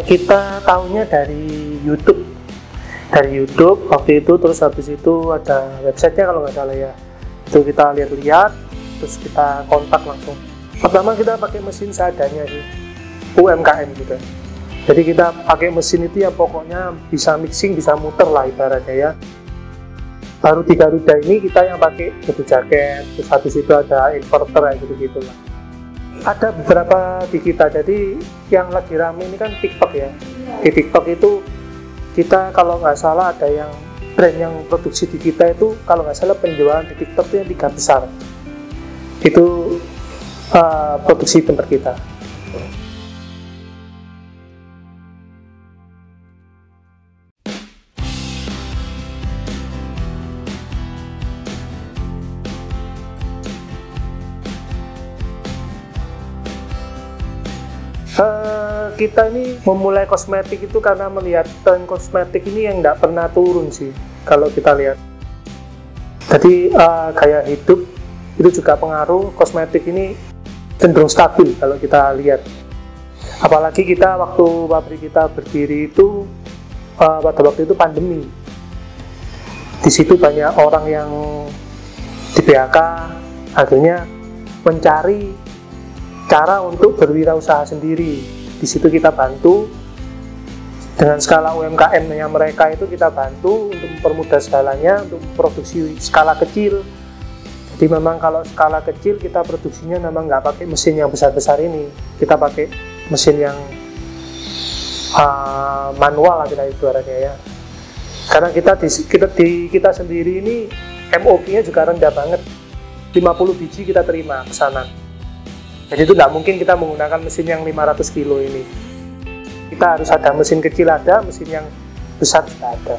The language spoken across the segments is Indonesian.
Kita tahunya dari YouTube. Dari YouTube waktu itu, terus habis itu ada websitenya kalau nggak salah ya. Itu kita lihat-lihat, terus kita kontak langsung. Pertama kita pakai mesin seadanya sih, UMKM juga. Jadi kita pakai mesin itu ya pokoknya bisa mixing, bisa muter lah ibaratnya ya. Baru 3 roda ini kita yang pakai double jaket, terus habis itu ada inverter kayak gitu-gitu lah. Ada beberapa di kita, jadi yang lagi rame ini kan TikTok ya. Di TikTok itu kita kalau nggak salah ada yang brand yang produksi di kita itu kalau nggak salah penjualan di TikTok itu yang 3 besar. Itu produksi tempat kita. Kita ini memulai kosmetik itu karena melihat tren kosmetik ini yang nggak pernah turun sih kalau kita lihat. Jadi gaya hidup itu juga pengaruh, kosmetik ini cenderung stabil kalau kita lihat. Apalagi kita waktu pabrik kita berdiri itu pada waktu itu pandemi. Di situ banyak orang yang di PHK, akhirnya mencari cara untuk berwirausaha sendiri. Di situ kita bantu dengan skala UMKM-nya mereka itu kita bantu untuk mempermudah skalanya, untuk produksi skala kecil. Jadi memang kalau skala kecil kita produksinya memang nggak pakai mesin yang besar-besar ini, kita pakai mesin yang manual lah kita ibaratnya ya. Karena kita sendiri ini MOQ-nya juga rendah banget, 50 biji kita terima pesanan. Jadi itu tidak mungkin kita menggunakan mesin yang 500 kilo ini. Kita harus ada mesin kecil ada, mesin yang besar juga ada.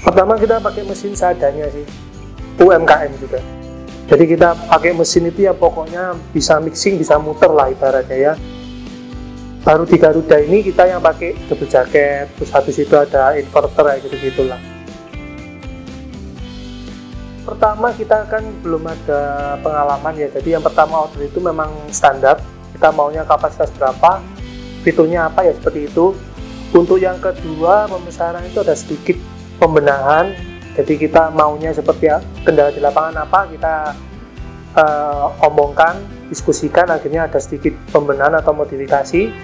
Pertama kita pakai mesin seadanya sih, UMKM juga. Jadi kita pakai mesin itu ya pokoknya bisa mixing, bisa muter lah ibaratnya ya. Baru 3 roda ini kita yang pakai double jaket, terus habis itu ada inverter kayak gitu-gitu lah. Pertama kita kan belum ada pengalaman ya, jadi yang pertama order itu memang standar, kita maunya kapasitas berapa, fiturnya apa ya seperti itu. Untuk yang kedua pemesanan itu ada sedikit pembenahan, jadi kita maunya seperti kendala di lapangan apa kita omongkan, diskusikan, akhirnya ada sedikit pembenahan atau modifikasi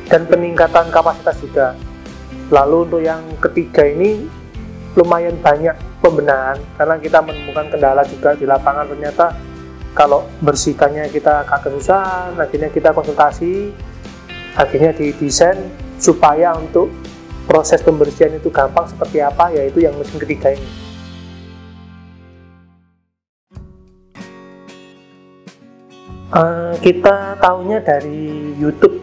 dan peningkatan kapasitas juga. Lalu untuk yang ketiga ini lumayan banyak pembenahan karena kita menemukan kendala juga di lapangan, ternyata kalau bersihkannya kita agak kesusahan, akhirnya kita konsultasi, akhirnya didesain supaya untuk proses pembersihan itu gampang seperti apa, yaitu yang mesin ketiga ini. Kita tahunya dari YouTube.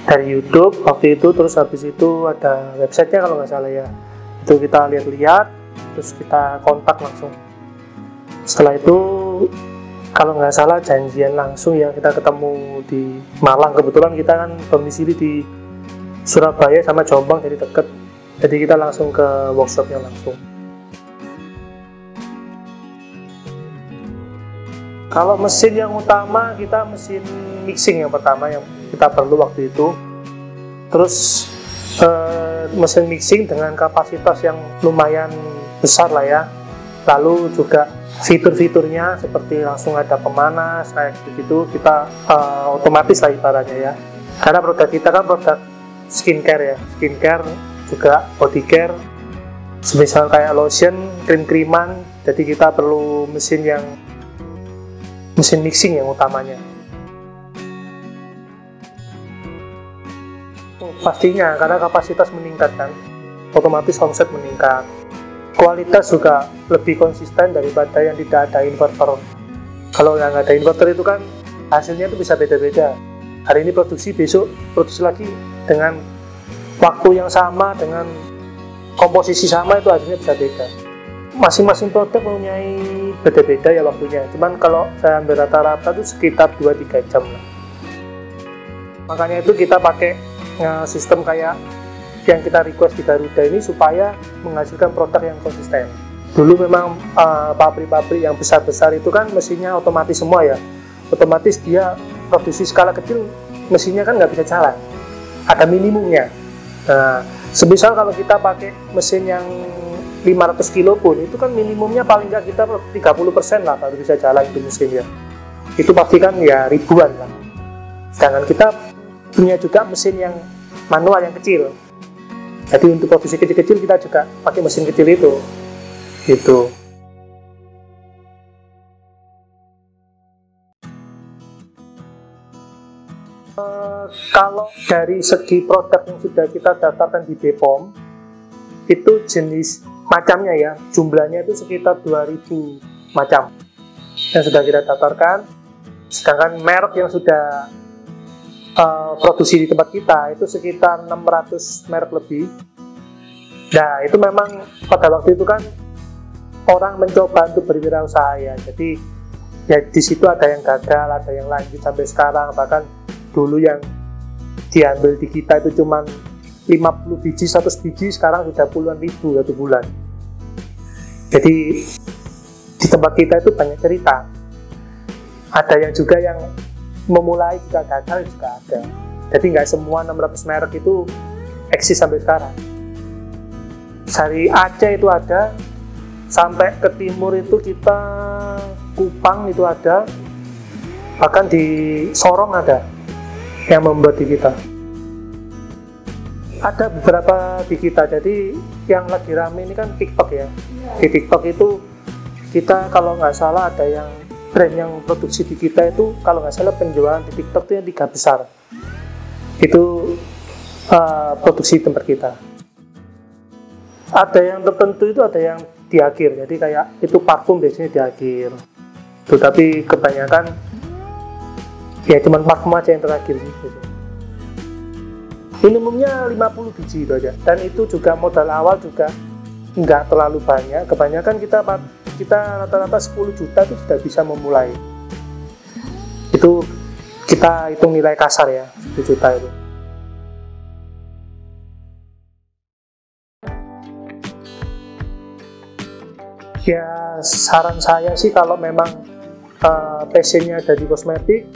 Dari YouTube waktu itu, terus habis itu ada websitenya kalau nggak salah ya. Itu kita lihat-lihat, terus kita kontak langsung. Setelah itu kalau nggak salah janjian langsung ya, kita ketemu di Malang. Kebetulan kita kan domisili di Surabaya sama Jombang, jadi deket, jadi kita langsung ke workshopnya langsung. Kalau mesin yang utama kita mesin mixing yang pertama yang kita perlu waktu itu, terus mesin mixing dengan kapasitas yang lumayan besar lah ya. Lalu juga fitur-fiturnya seperti langsung ada pemanas kayak gitu, kita otomatis lah ibaratnya ya. Karena produk kita kan produk skincare ya, skincare juga body care, semisal kayak lotion, krim-kriman. Jadi kita perlu mesin mixing yang utamanya. Pastinya karena kapasitas meningkat kan, otomatis omset meningkat. Kualitas juga lebih konsisten daripada yang tidak ada inverter. Kalau yang ada inverter itu kan hasilnya itu bisa beda-beda. Hari ini produksi, besok produksi lagi dengan waktu yang sama, dengan komposisi sama, itu hasilnya bisa beda. Masing-masing produk mempunyai beda-beda ya waktunya. Cuman kalau saya ambil rata-rata itu sekitar 2-3 jam lah. Makanya itu kita pakai sistem kayak yang kita request di Garuda ini supaya menghasilkan produk yang konsisten. Dulu memang pabrik-pabrik yang besar-besar itu kan mesinnya otomatis semua ya. Otomatis dia produksi skala kecil mesinnya kan nggak bisa jalan, ada minimumnya. Nah, semisal kalau kita pakai mesin yang 500 kilo pun itu kan minimumnya paling nggak kita 30% lah baru bisa jalan itu mesinnya. Itu pasti kan ya ribuan lah. Sedangkan kita punya juga mesin yang manual yang kecil. Jadi untuk produksi kecil-kecil kita juga pakai mesin kecil itu. Gitu. Kalau dari segi produk yang sudah kita daftarkan di BPOM, itu jenis macamnya ya, jumlahnya itu sekitar 2000 macam yang sudah kita daftarkan. Sedangkan merek yang sudah produksi di tempat kita itu sekitar 600 merek lebih. Nah, itu memang pada waktu itu kan orang mencoba untuk berwirausaha ya. Jadi ya di situ ada yang gagal, ada yang lanjut sampai sekarang. Bahkan dulu yang diambil di kita itu cuma 50 biji, 100 biji, sekarang sudah puluhan ribu satu bulan. Jadi di tempat kita itu banyak cerita. Ada yang juga yang memulai juga gagal juga ada. Jadi nggak semua 600 merek itu eksis sampai sekarang. Dari Aceh itu ada, sampai ke timur itu kita Kupang itu ada, bahkan di Sorong ada yang membuat di kita. Ada beberapa di kita, jadi yang lagi rame ini kan TikTok ya. Di TikTok itu kita kalau nggak salah ada yang brand yang produksi di kita itu kalau nggak salah penjualan di TikTok itu yang 3 besar. Itu produksi tempat kita. Ada yang tertentu itu ada yang di akhir, jadi kayak itu parfum biasanya di akhir. Tapi kebanyakan ya cuman parfum aja yang terakhir sih. Minimumnya 50 biji itu aja, dan itu juga modal awal juga nggak terlalu banyak. Kebanyakan kita rata-rata 10 juta itu sudah bisa memulai. Itu kita hitung nilai kasar ya, 10 juta itu. Ya saran saya sih kalau memang passionnya ada di kosmetik,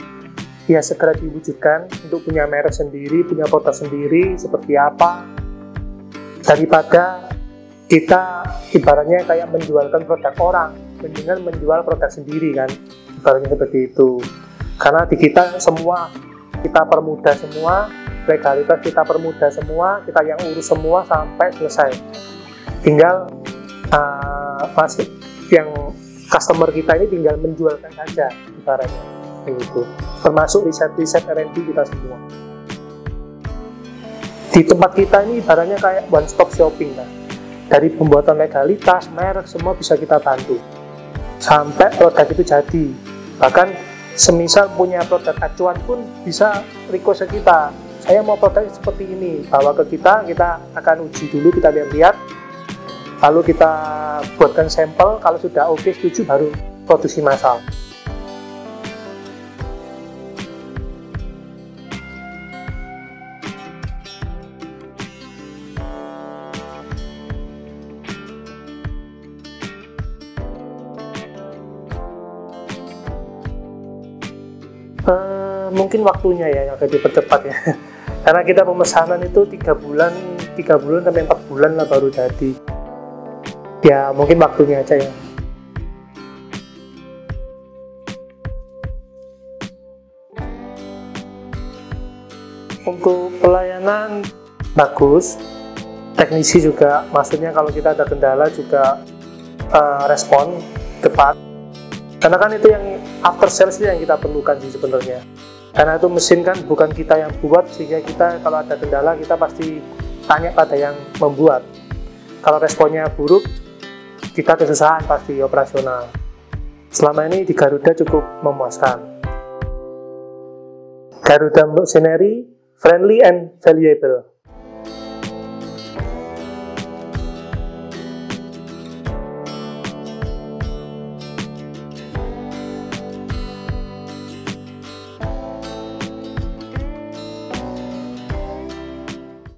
ya segera diwujudkan untuk punya merek sendiri, punya produk sendiri seperti apa, daripada kita ibaratnya kayak menjualkan produk orang, mendingan menjual produk sendiri kan, ibaratnya seperti itu. Karena di kita semua kita permudah semua, legalitas kita permudah semua, kita yang urus semua sampai selesai. Tinggal masih yang customer kita ini tinggal menjualkan saja ibaratnya begitu. Termasuk riset R&D kita semua. Di tempat kita ini ibaratnya kayak one stop shopping lah. Dari pembuatan legalitas, merek, semua bisa kita bantu sampai produk itu jadi. Bahkan semisal punya produk acuan pun bisa request ke kita, saya mau produk seperti ini, bawa ke kita akan uji dulu, kita lihat-lihat, lalu kita buatkan sampel. Kalau sudah oke, setuju, baru produksi massal. Mungkin waktunya ya yang akan dipercepat ya. Karena kita pemesanan itu 3 bulan sampai 4 bulan lah baru jadi. Ya mungkin waktunya aja ya. Untuk pelayanan bagus, teknisi juga, maksudnya kalau kita ada kendala juga respon cepat. Karena kan itu yang after sales itu yang kita perlukan sih sebenarnya. Karena itu mesin kan bukan kita yang buat, sehingga kita kalau ada kendala kita pasti tanya pada yang membuat. Kalau responnya buruk, kita kesusahan pasti operasional. Selama ini di Garuda cukup memuaskan. Garuda Machinery, friendly and valuable.